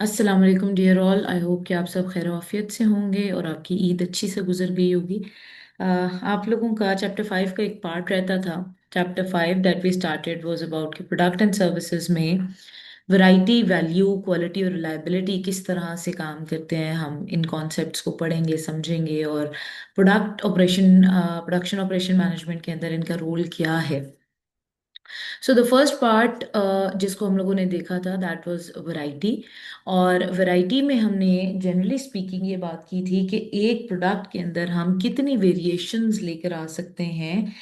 अस्सलाम वालेकुम dear all. I hope कि आप सब खैर आफियत से होंगे और आपकी ईद अच्छी से गुजर गई होगी। आप लोगों का चैप्टर 5 का एक पार्ट रहता था। Chapter 5 that we started was about कि प्रोडक्ट एंड सर्विसेज में वैरायटी, वैल्यू, क्वालिटी और रिलायबिलिटी किस तरह से काम करते हैं। हम इन कॉन्सेप्ट्स को पढ़ेंगे, समझेंगे और प्रोडक्शन ऑपरेशन मैनेजमेंट के अंदर इनका रोल क्या है। सो द फर्स्ट पार्ट जिसको हम लोगों ने देखा था दैट वाज वैरायटी। और वैरायटी में हमने जनरली स्पीकिंग ये बात की थी कि एक प्रोडक्ट के अंदर हम कितनी वेरिएशंस लेकर आ सकते हैं।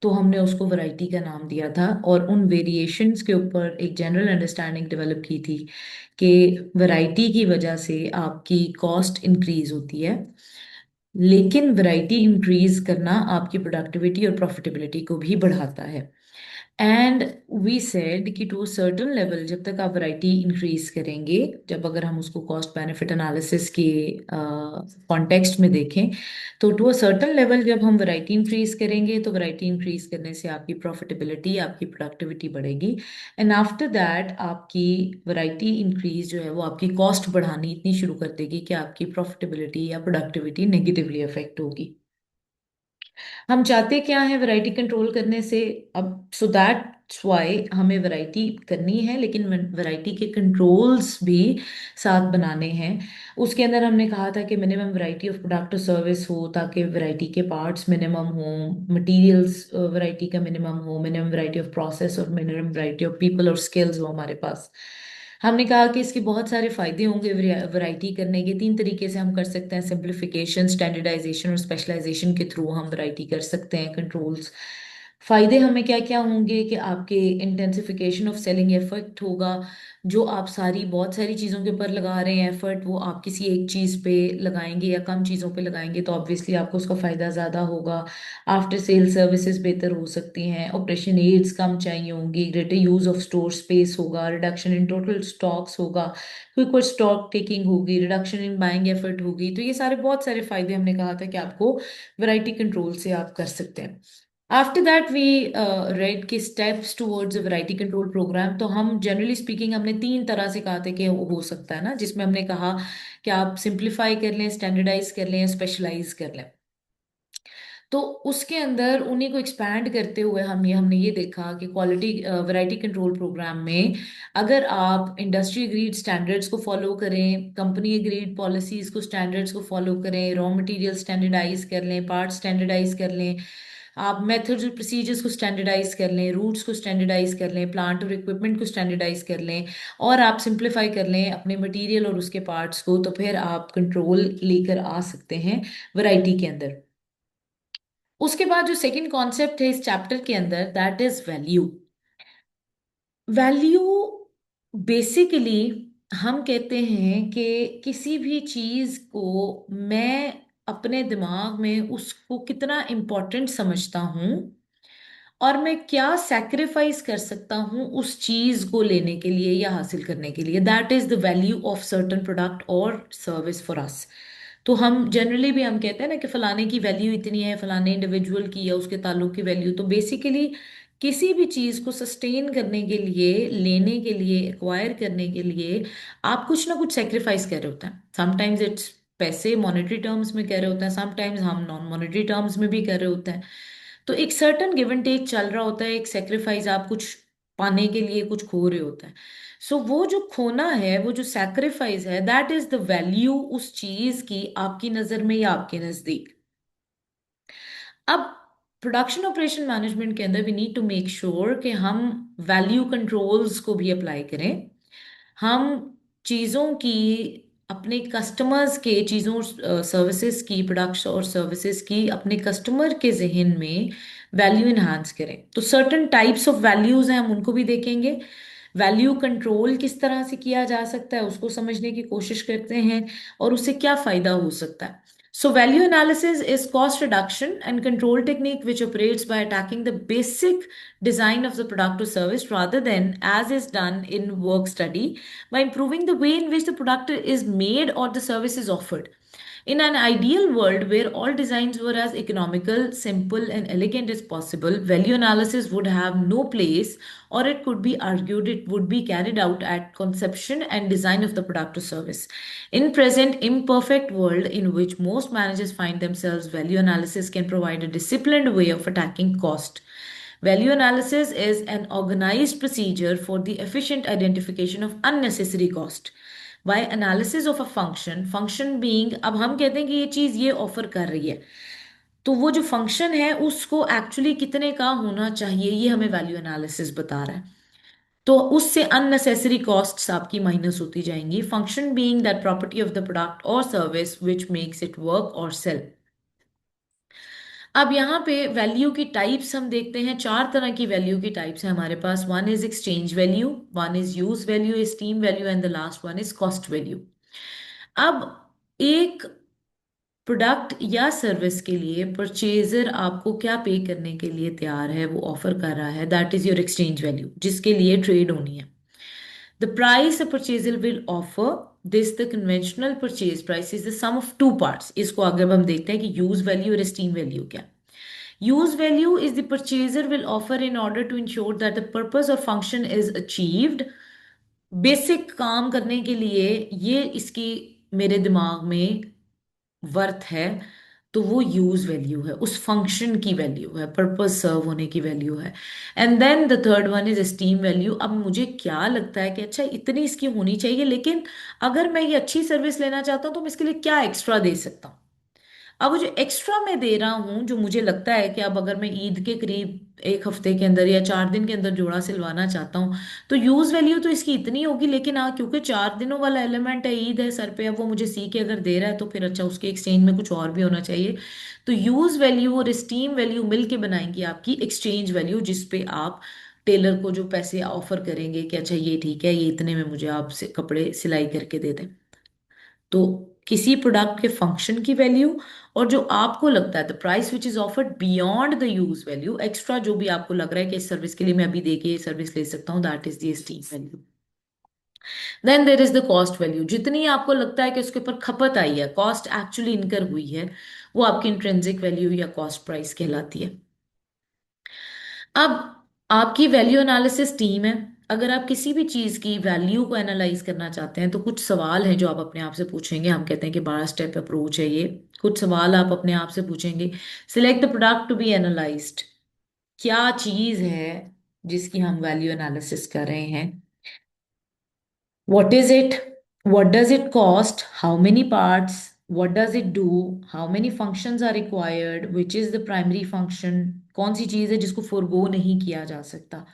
तो हमने उसको वैरायटी का नाम दिया था और उन वेरिएशंस के ऊपर एक जनरल अंडरस्टैंडिंग डेवलप की थी कि वैरायटी की वजह से आपकी कॉस्ट इंक्रीज होती है, लेकिन वैरायटी इंक्रीज करना आपकी प्रोडक्टिविटी और प्रॉफिटेबिलिटी को भी बढ़ाता है। एंड वी सेड कि टू सर्टन लेवल जब तक आप वैरायटी इंक्रीज करेंगे, जब अगर हम उसको कॉस्ट बेनिफिट एनालिसिस के कॉन्टेक्स्ट में देखें, तो टू अ सर्टन लेवल जब हम वैरायटी इंक्रीज करेंगे तो वैरायटी इंक्रीज करने से आपकी प्रॉफिटेबिलिटी, आपकी प्रोडक्टिविटी बढ़ेगी। एंड आफ्टर दैट आपकी वैरायटी इंक्रीज जो है वो आपकी कॉस्ट बढ़ानी इतनी शुरू कर देगी कि आपकी प्रॉफिटेबिलिटी या प्रोडक्टिविटी नेगेटिवली अफेक्ट होगी। हम चाहते क्या है वैरायटी कंट्रोल करने से? अब सो दैट्स व्हाई हमें वैरायटी करनी है, लेकिन वैरायटी के कंट्रोल्स भी साथ बनाने हैं। उसके अंदर हमने कहा था कि मिनिमम वैरायटी ऑफ प्रोडक्ट और सर्विस हो, ताकि वैरायटी के पार्ट्स मिनिमम हो, मटेरियल्स वैरायटी का मिनिमम हो, मिनिमम वैरायटी ऑफ प्रोसेस और मिनिमम वैरायटी ऑफ पीपल और स्किल्स हो हमारे पास। हमने कहा कि इसके बहुत सारे फायदे होंगे। वैरायटी करने के तीन तरीके से हम कर सकते हैं: सिंप्लीफिकेशन, स्टैंडर्डाइजेशन और स्पेशलाइजेशन के थ्रू हम वैरायटी कर सकते हैं कंट्रोल्स। फायदे हमें क्या क्या होंगे कि आपके इंटेंसिफिकेशन ऑफ सेलिंग एफर्ट होगा। जो आप बहुत सारी चीज़ों के ऊपर लगा रहे हैं एफर्ट, वो आप किसी एक चीज़ पे लगाएंगे या कम चीज़ों पे लगाएंगे तो ऑब्वियसली आपको उसका फ़ायदा ज़्यादा होगा। आफ्टर सेल सर्विसेज बेहतर हो सकती हैं, ऑपरेशन एड्स कम चाहिए होंगी, greater use of store space होगा, रिडक्शन इन टोटल स्टॉक्स होगा, क्विक स्टॉक टेकिंग होगी, रिडक्शन इन बाइंग एफर्ट होगी। तो ये सारे बहुत सारे फायदे हमने कहा था कि आपको वैरायटी कंट्रोल से आप कर सकते हैं। आफ्टर दैट वी रेड के steps towards a variety control program. तो हम जनरली स्पीकिंग हमने तीन तरह से कहा था कि वो हो सकता है ना, जिसमें हमने कहा कि आप सिंप्लीफाई कर लें, स्टैंडर्डाइज कर लें, स्पेशलाइज कर लें। तो उसके अंदर उन्हीं को एक्सपैंड करते हुए हमने ये देखा कि क्वालिटी वैरायटी कंट्रोल प्रोग्राम में अगर आप इंडस्ट्री अग्रीड स्टैंडर्ड्स को फॉलो करें, कंपनी अग्रीड पॉलिसीज को, स्टैंडर्ड्स को फॉलो करें, रॉ मटेरियल स्टैंडर्डाइज कर लें, पार्ट स्टैंडर्डाइज कर लें, आप मेथड्स और प्रोसीजर्स को स्टैंडर्डाइज कर लें, रूट्स को स्टैंडर्डाइज कर लें, प्लांट और इक्विपमेंट को स्टैंडर्डाइज कर लें, और आप सिंप्लीफाई कर लें अपने मटेरियल और उसके पार्ट्स को, तो फिर आप कंट्रोल लेकर आ सकते हैं वैरायटी के अंदर। उसके बाद जो सेकंड कॉन्सेप्ट है इस चैप्टर के अंदर that is value. Value basically हम कहते हैं कि किसी भी चीज को मैं अपने दिमाग में उसको कितना इम्पोर्टेंट समझता हूं और मैं क्या सैक्रिफाइस कर सकता हूं उस चीज को लेने के लिए या हासिल करने के लिए। That is the value of certain product और सर्विस फॉर अस। तो हम जनरली भी हम कहते हैं ना कि फलाने की वैल्यू इतनी है, फलाने इंडिविजुअल की या उसके ताल्लुक की वैल्यू। तो बेसिकली किसी भी चीज को सस्टेन करने के लिए, लेने के लिए, एक्वायर करने के लिए आप कुछ ना कुछ सेक्रीफाइस कर रहे होते हैं। समटाइम्स इट्स पैसे मॉनेटरी टर्म्स में कर रहे होते हैं, समटाइम्स हम नॉन मॉनेटरी टर्म्स में भी कर रहे होते हैं। तो एक सर्टन गिव एंड टेक चल रहा होता है, एक सेक्रीफाइस, आप कुछ पाने के लिए कुछ खो रहे होता है। सो वो जो खोना है, वो जो सैक्रिफाइस है, दैट इज द वैल्यू उस चीज की आपकी नजर में या आपके नजदीक। अब प्रोडक्शन ऑपरेशन मैनेजमेंट के अंदर we need to make sure कि हम वैल्यू कंट्रोल्स को भी अप्लाई करें। हम चीज़ों की, अपने कस्टमर्स के, चीज़ों सर्विसेज की, प्रोडक्ट्स और सर्विसेज की अपने कस्टमर के जहन में वैल्यू इन्हांस करें। तो सर्टन टाइप्स ऑफ वैल्यूज हैं, हम उनको भी देखेंगे। वैल्यू कंट्रोल किस तरह से किया जा सकता है उसको समझने की कोशिश करते हैं और उससे क्या फायदा हो सकता है। So value analysis is cost reduction and control technique which operates by attacking the basic design of the product or service rather than as is done in work study by improving the way in which the product is made or the service is offered. In an ideal world where all designs were as economical, simple, and elegant as possible, value analysis would have no place, or it could be argued it would be carried out at conception and design of the product or service. In present imperfect world in which most managers find themselves, value analysis can provide a disciplined way of attacking cost. Value analysis is an organized procedure for the efficient identification of unnecessary cost. By analysis of a function being, अब हम कहते हैं कि ये चीज ये offer कर रही है, तो वो जो फंक्शन है उसको एक्चुअली कितने का होना चाहिए ये हमें वैल्यू एनालिसिस बता रहा है। तो उससे अननेसेसरी कॉस्ट्स आपकी माइनस होती जाएंगी। Function being that property of the product और service which makes it work और सेल। अब यहाँ पे वैल्यू की टाइप्स हम देखते हैं, चार तरह की वैल्यू की टाइप्स है हमारे पास। One is exchange value, one is use value, esteem value and the last one is cost value. अब एक प्रोडक्ट या सर्विस के लिए परचेजर आपको क्या पे करने के लिए तैयार है, वो ऑफर कर रहा है, that is your exchange value, जिसके लिए ट्रेड होनी है। The price a purchaser will offer this the conventional purchase price is the sum of two parts. इसको आगे अब हम देखते हैं कि यूज वैल्यू और एस्टीम वैल्यू क्या। Use value is the purchaser will offer in order to ensure that the purpose or function is achieved। Basic काम करने के लिए ये इसकी मेरे दिमाग में वर्थ है, तो वो यूज वैल्यू है, उस फंक्शन की वैल्यू है, पर्पस सर्व होने की वैल्यू है। And then the third one is esteem value. अब मुझे क्या लगता है कि अच्छा इतनी इसकी होनी चाहिए, लेकिन अगर मैं ये अच्छी सर्विस लेना चाहता हूँ तो मैं इसके लिए क्या एक्स्ट्रा दे सकता हूँ। अब वो जो एक्स्ट्रा मैं दे रहा हूँ, जो मुझे लगता है कि अब अगर मैं ईद के करीब एक हफ्ते के अंदर या 4 दिन के अंदर जोड़ा सिलवाना चाहता हूँ, तो यूज वैल्यू तो इसकी इतनी होगी, लेकिन हाँ क्योंकि 4 दिनों वाला एलिमेंट है, ईद है सर पे, अब वो मुझे सी के अगर दे रहा है तो फिर अच्छा उसके एक्सचेंज में कुछ और भी होना चाहिए। तो यूज वैल्यू और स्टीम वैल्यू मिलके बनाएंगी आपकी एक्सचेंज वैल्यू, जिसपे आप टेलर को जो पैसे ऑफर करेंगे कि अच्छा ये ठीक है, ये इतने में मुझे आप कपड़े सिलाई करके दे दें। तो किसी प्रोडक्ट के फंक्शन की वैल्यू, और जो आपको लगता है the price which is offered beyond the use value, extra जो भी आपको लग रहा है कि इस सर्विस के लिए मैं अभी देके ये सर्विस ले सकता हूँ, that is the esteem value. Then there is the cost value. जितनी आपको लगता है कि उसके ऊपर खपत आई है, कॉस्ट एक्चुअली इनकर हुई है, वो आपकी इंट्रिंसिक वैल्यू या कॉस्ट प्राइस कहलाती है। अब आपकी वैल्यू एनालिसिस टीम है। अगर आप किसी भी चीज की वैल्यू को एनालाइज करना चाहते हैं तो कुछ सवाल हैं जो आप अपने आप से पूछेंगे। हम कहते हैं कि 12 स्टेप अप्रोच है ये। कुछ सवाल आप अपने आप से पूछेंगे। Select the product to be analysed. क्या चीज है जिसकी हम वैल्यू एनालिसिस कर रहे हैं? What is it? What does it cost? How many parts? What does it do? How many functions are required? Which is the primary function? कौन सी चीज़ है जिसको फोरगो नहीं किया जा सकता?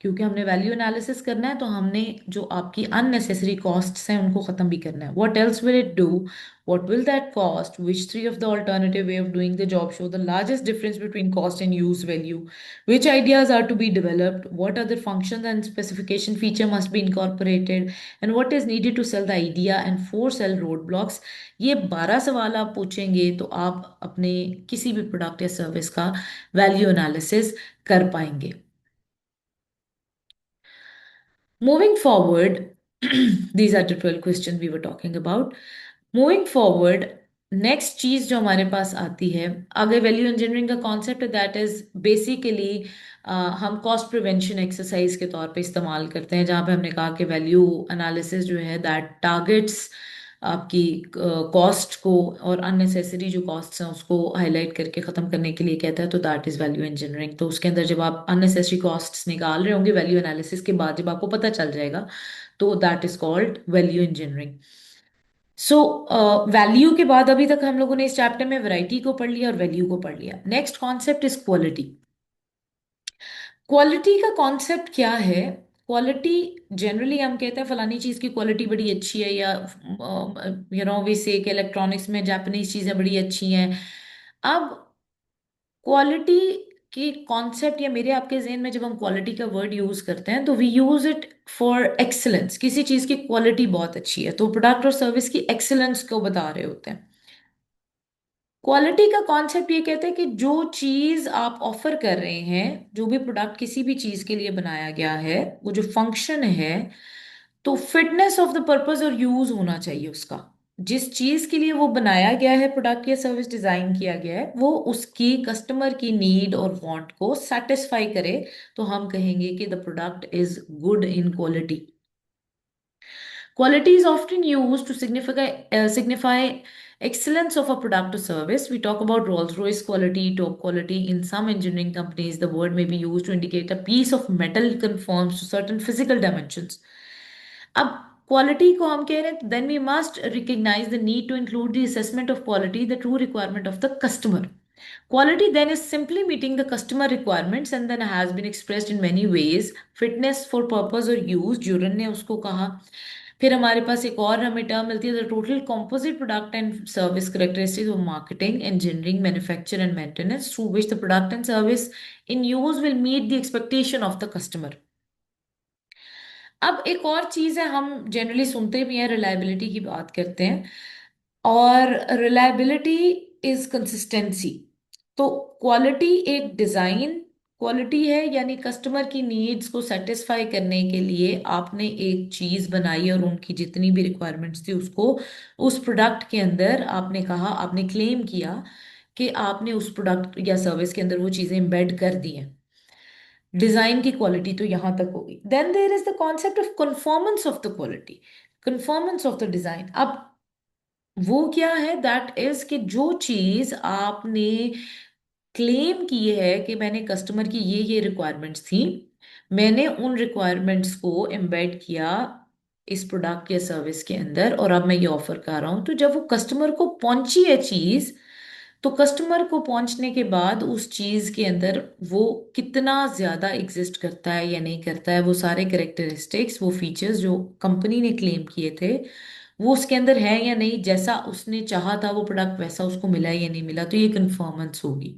क्योंकि हमने वैल्यू एनालिसिस करना है, तो हमने जो आपकी अननेसेसरी कॉस्ट्स हैं उनको ख़त्म भी करना है। What else will it do? What will that cost? Which three of the alternative way of doing the job show the largest difference between cost and use value? Which ideas are to be developed? What other functions and specification feature must be incorporated? And what is needed to sell the idea and four sell road blocks. ये 12 सवाल आप पूछेंगे तो आप अपने किसी भी product या सर्विस का वैल्यू एनालिसिस कर पाएंगे। Moving forward, these are the 12 question we were talking about. Moving forward, next चीज जो हमारे पास आती है आगे, वैल्यू इंजीनियरिंग का कॉन्सेप्ट दैट इज बेसिकली हम कॉस्ट प्रिवेंशन एक्सरसाइज के तौर पे इस्तेमाल करते हैं, जहाँ पे हमने कहा कि वैल्यू एनालिसिस जो है दैट टारगेट्स आपकी कॉस्ट को, और अननेसेसरी जो कॉस्ट्स हैं उसको हाईलाइट करके ख़त्म करने के लिए कहता है, तो दैट इज़ वैल्यू इंजीनियरिंग। तो उसके अंदर जब आप अननेसेसरी कॉस्ट्स निकाल रहे होंगे वैल्यू एनालिसिस के बाद, जब आपको पता चल जाएगा, तो that is called value engineering. So value के बाद अभी तक हम लोगों ने इस चैप्टर में वैरायटी को पढ़ लिया और वैल्यू को पढ़ लिया। Next concept is quality. Quality का कॉन्सेप्ट क्या है? क्वालिटी, जनरली हम कहते हैं फलानी चीज की क्वालिटी बड़ी अच्छी है, या वी से कि इलेक्ट्रॉनिक्स में जापानीज चीजें बड़ी अच्छी हैं। अब क्वालिटी की कॉन्सेप्ट, या मेरे आपके जहन में जब हम क्वालिटी का वर्ड यूज करते हैं तो we use it for excellence. किसी चीज की क्वालिटी बहुत अच्छी है तो प्रोडक्ट और सर्विस की एक्सीलेंस को बता रहे होते हैं। क्वालिटी का कॉन्सेप्ट ये कहते हैं कि जो चीज आप ऑफर कर रहे हैं, जो भी प्रोडक्ट किसी भी चीज के लिए बनाया गया है, वो जो फंक्शन है, तो फिटनेस ऑफ द पर्पस और यूज होना चाहिए उसका। जिस चीज के लिए वो बनाया गया है, प्रोडक्ट या सर्विस डिजाइन किया गया है, वो उसकी कस्टमर की नीड और वांट को सेटिस्फाई करे, तो हम कहेंगे कि the product is good in quality. Quality is often used to signify excellence of a product or service. We talk about Rolls-Royce quality, top quality. In some engineering companies, the word may be used to indicate a piece of metal conforms to certain physical dimensions. अब quality को हम कह रहे हैं, then we must recognize the need to include the assessment of quality, the true requirement of the customer. Quality then is simply meeting the customer requirements and then has been expressed in many ways. Fitness for purpose or use, Juran ने उसको कहा. फिर हमारे पास एक और हमें term मिलती है, the total composite product and service characteristics of marketing, engineering, manufacture and maintenance through which the product and service in use will meet the expectation of the customer. अब एक और चीज है, हम जनरली सुनते भी हैं, रिलायबिलिटी की बात करते हैं. और रिलायबिलिटी इज कंसिस्टेंसी. तो क्वालिटी एक डिजाइन क्वालिटी है, यानी कस्टमर की नीड्स को सेटिस्फाई करने के लिए आपने एक चीज बनाई और उनकी जितनी भी रिक्वायरमेंट्स थी उसको उस प्रोडक्ट के अंदर आपने कहा, आपने क्लेम किया कि आपने उस प्रोडक्ट या सर्विस के अंदर वो चीजें एम्बेड कर दी हैं. डिजाइन की क्वालिटी तो यहां तक होगी. Then there is the concept of conformance of the quality, conformance of the design. अब वो क्या है, दैट इज कि जो चीज आपने क्लेम की है कि मैंने कस्टमर की ये रिक्वायरमेंट्स थी, मैंने उन रिक्वायरमेंट्स को एम्बेड किया इस प्रोडक्ट या सर्विस के अंदर और अब मैं ये ऑफर कर रहा हूं. तो जब वो कस्टमर को पहुंची है चीज, तो कस्टमर को पहुंचने के बाद उस चीज के अंदर वो कितना ज्यादा एग्जिस्ट करता है या नहीं करता है, वो सारे करेक्टरिस्टिक्स, वो फीचर्स जो कंपनी ने क्लेम किए थे, वो उसके अंदर है या नहीं, जैसा उसने चाहा था वो प्रोडक्ट वैसा उसको मिला या नहीं मिला, तो ये कन्फर्मेंस होगी.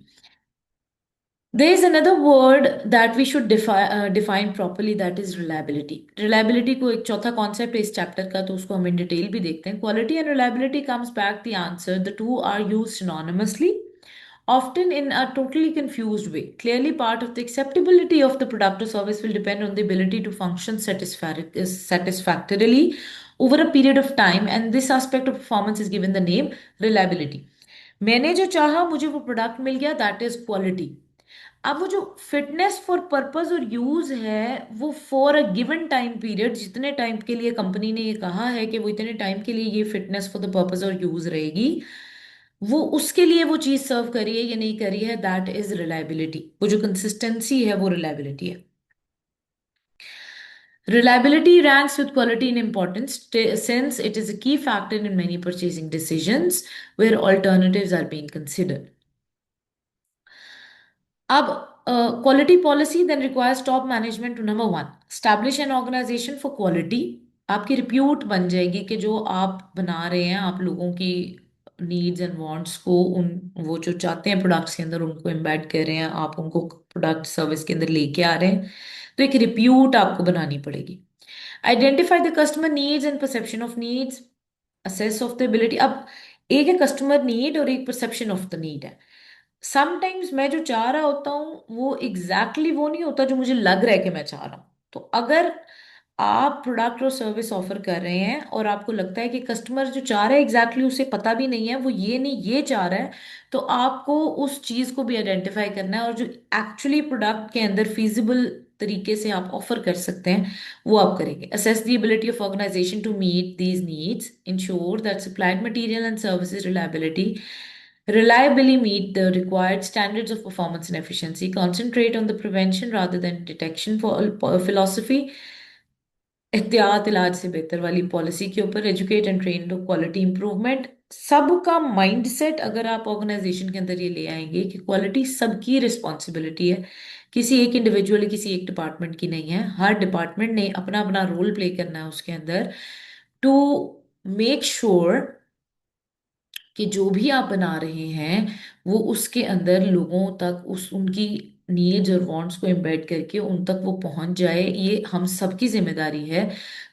There is another word that we should define properly, that is reliability. Reliability को एक चौथा कॉन्सेप्ट है इस चैप्टर का, तो उसको हम इन डिटेल भी देखते हैं. Quality and reliability comes back the answer. The two are used synonymously, often in a totally confused way. Clearly, part of the acceptability of the product or service will depend on the ability to function satisfactorily over a period of time, and this aspect of performance is given the name reliability. मैंने जो चाहा मुझे वो product मिल गया, that is quality. अब वो जो fitness for purpose और यूज है, वो for a given time period, जितने टाइम के लिए कंपनी ने ये कहा है कि वो इतने टाइम के लिए ये फिटनेस फॉर द पर्पस और यूज रहेगी, वो उसके लिए वो चीज सर्व करी है या नहीं करी है, दैट इज रिलायबिलिटी. वो जो कंसिस्टेंसी है वो रिलायबिलिटी है. Reliability ranks with quality in importance since it is a key factor in many purchasing decisions where alternatives are being considered. अब quality policy then requires top management to number one establish an organization for quality. आपकी repute बन जाएगी कि जो आप बना रहे हैं, आप लोगों की नीड्स एंड वांट्स को, उन वो जो चाहते हैं प्रोडक्ट्स के अंदर उनको एम्बेड कर रहे हैं, आप उनको प्रोडक्ट सर्विस के अंदर लेके आ रहे हैं, तो एक रिप्यूट आपको बनानी पड़ेगी. Identify the customer needs and perception of needs, assess of the ability. अब एक है कस्टमर नीड और एक परसेप्शन ऑफ द नीड है. समटाइम्स मैं जो चाह रहा होता हूँ वो एग्जैक्टली वो नहीं होता जो मुझे लग रहा है कि मैं चाह रहा हूँ. तो अगर आप प्रोडक्ट और सर्विस ऑफर कर रहे हैं और आपको लगता है कि कस्टमर जो चाह रहा है एग्जैक्टली उसे पता भी नहीं है, वो ये नहीं ये चाह रहा है, तो आपको उस चीज को भी आइडेंटिफाई करना है और जो एक्चुअली प्रोडक्ट के अंदर फीजिबल तरीके से आप ऑफर कर सकते हैं वो आप करेंगे. Assess the ability of organization to meet these needs, ensure that supplied material and services reliability reliably meet the required standards of performance and efficiency, concentrate on the prevention rather than detection for philosophy, एहतियात इलाज से बेहतर वाली policy के ऊपर, educate and train to quality improvement. सबका mindset अगर आप ऑर्गेनाइजेशन के अंदर ये ले आएंगे कि क्वालिटी सबकी रिस्पॉन्सिबिलिटी है, किसी एक इंडिविजुअल किसी एक डिपार्टमेंट की नहीं है, हर डिपार्टमेंट ने अपना अपना रोल प्ले करना है उसके अंदर टू मेक श्योर कि जो भी आप बना रहे हैं वो उसके अंदर लोगों तक उस उनकी नीड्स और वांट्स को एम्बेड करके उन तक वो पहुंच जाए, ये हम सबकी जिम्मेदारी है.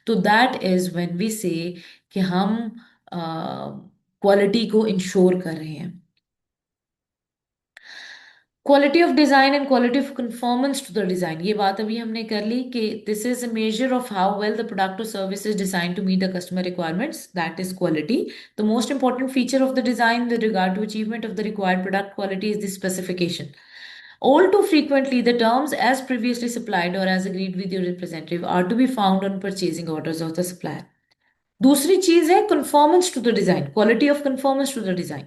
तो दैट इज व्हेन वी से कि हम क्वालिटी को इंश्योर कर रहे हैं. Quality of design and quality of conformance to the design, ये बात अभी हमने कर ली कि this is a measure of how well the product और service is design to meet the customer requirements, that is quality. The most important feature of the design with regard to achievement of the required product quality is the specification. All too frequently, the terms as previously supplied or as agreed with your representative are to be found on purchasing orders of the supplier. दूसरी चीज है conformance to the design, quality of conformance to the design.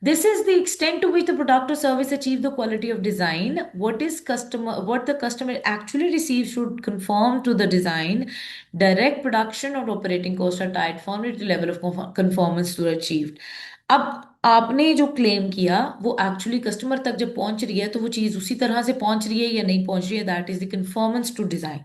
This is the extent to which the product or service achieve the quality of design. What the customer actually receives should conform to the design. Direct production or operating costs are tied firmly to level of conformance to achieved. अब आपने जो claim किया वो actually customer तक जब पहुंच रही है तो वो चीज उसी तरह से पहुंच रही है या नहीं पहुंच रही है, that is the conformance to design.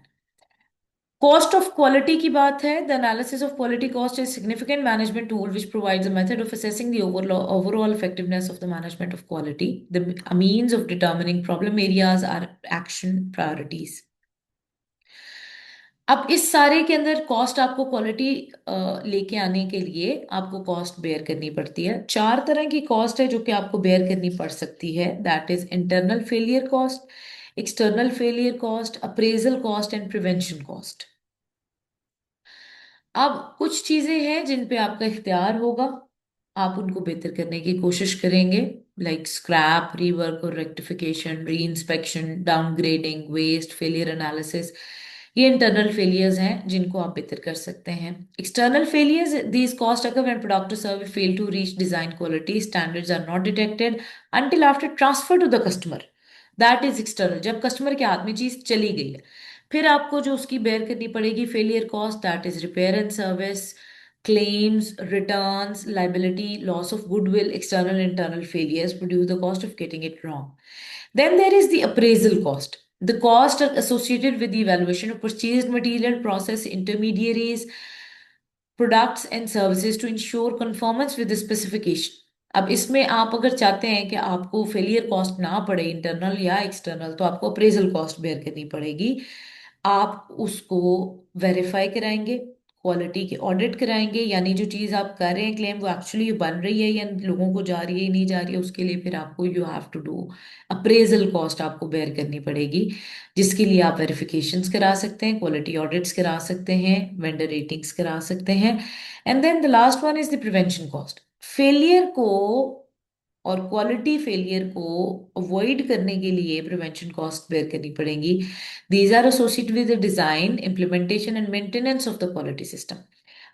Cost of quality की बात है. The analysis of quality cost is significant management tool which provides a method of assessing the overall effectiveness of the management of quality. The a means of determining problem areas are action priorities. अब इस सारे के अंदर cost आपको quality लेके आने के लिए आपको कॉस्ट बेयर करनी पड़ती है. चार तरह की कॉस्ट है जो कि आपको बेयर करनी पड़ सकती है. That is internal failure cost, external failure cost, appraisal cost and prevention cost. अब कुछ चीजें हैं जिन पे आपका इख्तियार होगा, आप उनको बेहतर करने की कोशिश करेंगे, लाइक स्क्रैप, रीवर्क और rectification, re inspection, downgrading, waste, failure analysis. ये इंटरनल फेलियर्स हैं जिनको आप बेहतर कर सकते हैं. External failures, these cost occur when product और service fail to reach design quality standards are not detected until after transfer to the customer. That is external, जब कस्टमर के हाथ में चीज चली गई है. फिर आपको जो उसकी बेयर करनी पड़ेगी failure cost, that is repair and service, claims, returns, liability, loss of goodwill, external and internal failures produce the cost of getting it wrong. Then there is the appraisal cost. The cost associated with the evaluation of purchased material, process, intermediaries, products and services to ensure conformance with the specification. अब इसमें आप अगर चाहते हैं कि आपको failure cost ना पड़े इंटरनल या एक्सटर्नल, तो आपको अप्रेजल कॉस्ट बेयर करनी पड़ेगी. आप उसको वेरीफाई कराएंगे, क्वालिटी के ऑडिट कराएंगे, यानी जो चीज़ आप कर रहे हैं क्लेम वो एक्चुअली बन रही है या लोगों को जा रही है नहीं जा रही है, उसके लिए फिर आपको you have to do appraisal cost आपको बेयर करनी पड़ेगी, जिसके लिए आप वेरिफिकेशंस करा सकते हैं, क्वालिटी ऑडिट्स करा सकते हैं, वेंडर रेटिंग्स करा सकते हैं. And then the last one is the prevention cost. Failure को और क्वालिटी फेलियर को अवॉइड करने के लिए प्रिवेंशन कॉस्ट बेयर करनी पड़ेंगी. These are associated with the design, implementation and maintenance of the quality system.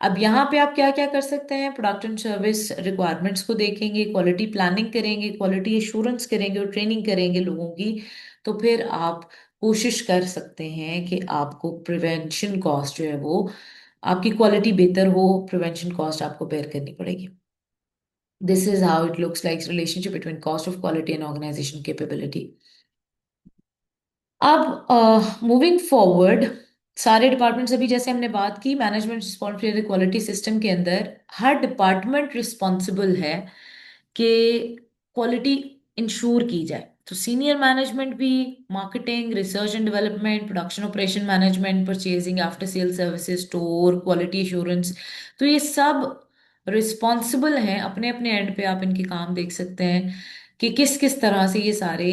अब यहाँ पे आप क्या क्या कर सकते हैं, प्रोडक्ट एंड सर्विस रिक्वायरमेंट्स को देखेंगे, क्वालिटी प्लानिंग करेंगे, क्वालिटी एश्योरेंस करेंगे और ट्रेनिंग करेंगे लोगों की. तो फिर आप कोशिश कर सकते हैं कि आपको प्रिवेंशन कॉस्ट जो है वो आपकी क्वालिटी बेहतर हो, प्रिवेंशन कॉस्ट आपको बेयर करनी पड़ेगी. This is how it looks like relationship between cost of quality and organization capability. अब मूविंग फॉरवर्ड, सारे डिपार्टमेंट्स अभी जैसे हमने बात की, मैनेजमेंट रिस्पॉन्सिबिलिटी क्वालिटी सिस्टम के अंदर हर डिपार्टमेंट रिस्पॉन्सिबल है कि क्वालिटी इंश्योर की जाए. तो सीनियर मैनेजमेंट भी, marketing, research and development, production operation management, purchasing, after sale services, store, quality assurance, तो ये सब रिस्पॉन्सिबल हैं अपने अपने एंड पे. आप इनके काम देख सकते हैं कि किस किस तरह से ये सारे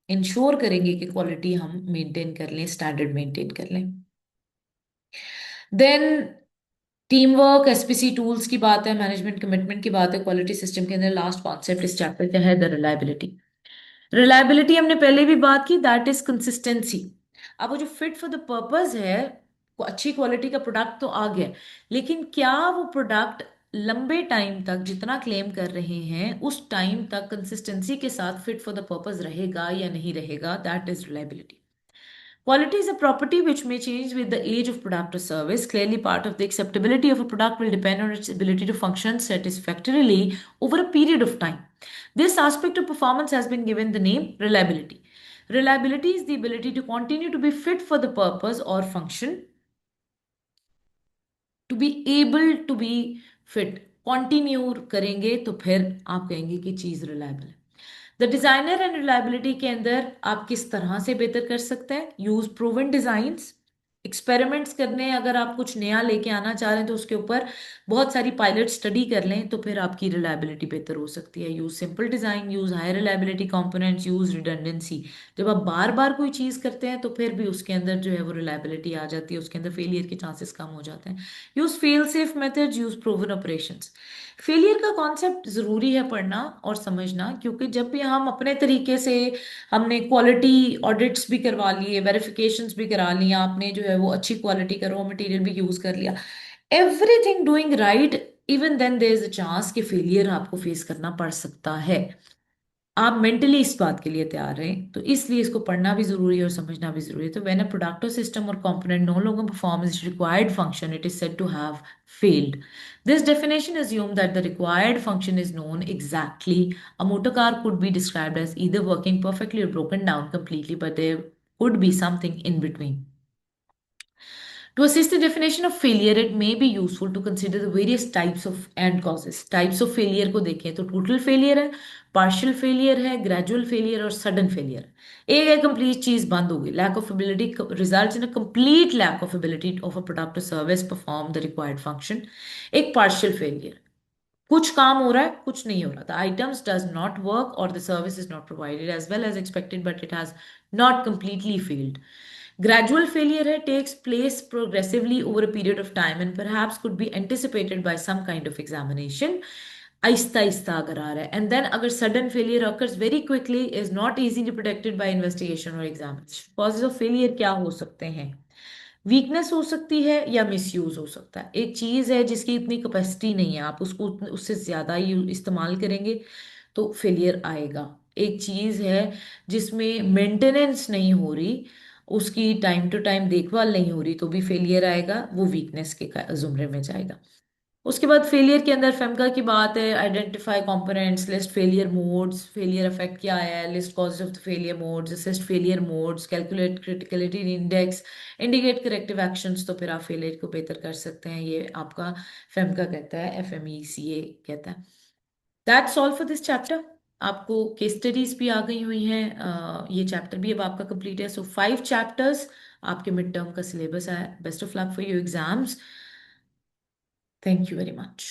इंश्योर करेंगे कि क्वालिटी हम मेंटेन कर लें, स्टैंडर्ड मेंटेन कर लें. Then team work, SPC tools की बात है, मैनेजमेंट कमिटमेंट की बात है. क्वालिटी सिस्टम के अंदर लास्ट कॉन्सेप्ट इस चैप्टर का है द रिलायबिलिटी. रिलायबिलिटी हमने पहले भी बात की, दैट इज कंसिस्टेंसी. अब वो जो फिट फॉर द पर्पस है, वो अच्छी क्वालिटी का प्रोडक्ट तो आ गया, लेकिन क्या वो प्रोडक्ट लंबे टाइम तक जितना क्लेम कर रहे हैं उस टाइम तक कंसिस्टेंसी के साथ फिट फॉर द पर्पस रहेगा या नहीं रहेगा, that is reliability. Quality is a property which may change with the age of product or service. Clearly, part of the acceptability of a product will depend on its ability to function satisfactorily over a period of time. This aspect of performance has been given the name reliability. Reliability is the ability to continue to be fit for the purpose or function, to be able to be fit. Continue करेंगे तो फिर आप कहेंगे कि चीज reliable है. The designer and reliability के अंदर आप किस तरह से बेहतर कर सकते हैं, यूज प्रूवन डिजाइन्स, एक्सपेरिमेंट्स करने हैं, अगर आप कुछ नया लेके आना चाह रहे हैं तो उसके ऊपर बहुत सारी पायलट स्टडी कर लें, तो फिर आपकी रिलायबिलिटी बेहतर हो सकती है। Use simple design, use high reliability components, use redundancy. जब आप बार बार कोई चीज करते हैं तो फिर भी उसके अंदर जो है वो रिलायबिलिटी आ जाती है, उसके अंदर फेलियर के चांसेस कम हो जाते हैं। Use fail safe methods, use proven operations. Failure का कॉन्सेप्ट जरूरी है पढ़ना और समझना, क्योंकि जब भी हम अपने तरीके से, हमने क्वालिटी ऑडिट्स भी करवा लिए, वेरिफिकेशंस भी करा लिया, आपने जो है वो अच्छी क्वालिटी का रॉ मटेरियल भी यूज कर लिया, everything doing right, even then there is a chance कि फेलियर आपको फेस करना पड़ सकता है। आप मेंटली इस बात के लिए तैयार रहें, तो इसलिए इसको पढ़ना भी जरूरी है और समझना भी जरूरी है। तो व्हेन अ प्रोडक्ट और सिस्टम और component no longer perform its required function, it is said to have failed. This definition assumes that the required function is known exactly. A motor car could be described as either working perfectly or broken down completely, but there could be something in between. To assist the definition of failure, it may be useful to consider the various types of and causes. Types of failure को देखें तो total failure है, partial failure है, gradual failure और sudden failure। एक है complete चीज बंद हो गई, lack of ability results in a complete lack of ability of a product or service perform the required function। एक partial failure, कुछ काम हो रहा है, कुछ नहीं हो रहा, the items does not work or the service is not provided as well as expected but it has not completely failed। Gradual failure है, takes place progressively over a period of time and perhaps could be anticipated by some kind of examination। Aahista Aahista अगर आ रहा है, and then अगर sudden failure occurs very quickly is not easily predicted by investigation or examination। causes of failure क्या हो सकते हैं? Weakness हो सकती है या मिसयूज हो सकता है। एक चीज है जिसकी इतनी कैपेसिटी नहीं है, आप उसको उससे ज्यादा इस्तेमाल करेंगे तो फेलियर आएगा। एक चीज है जिसमें मेंटेनेंस नहीं हो रही, उसकी टाइम टू टाइम देखभाल नहीं हो रही, तो भी फेलियर आएगा, वो वीकनेस के जुमरे में जाएगा। उसके बाद फेलियर के अंदर फेमका की बात है, identify components, list failure modes, failure effect क्या है, list causes of the failure modes, assist failure modes, calculate criticality index, indicate corrective actions, तो फिर आप फेलियर को बेहतर कर सकते हैं। ये आपका फेमका कहता है, FMECA कहता है। That's all for this chapter. आपको केस स्टडीज भी आ गई हुई हैं, ये चैप्टर भी अब आपका कंप्लीट है। सो 5 चैप्टर्स आपके मिड टर्म का सिलेबस है। Best of luck for your exams. Thank you very much.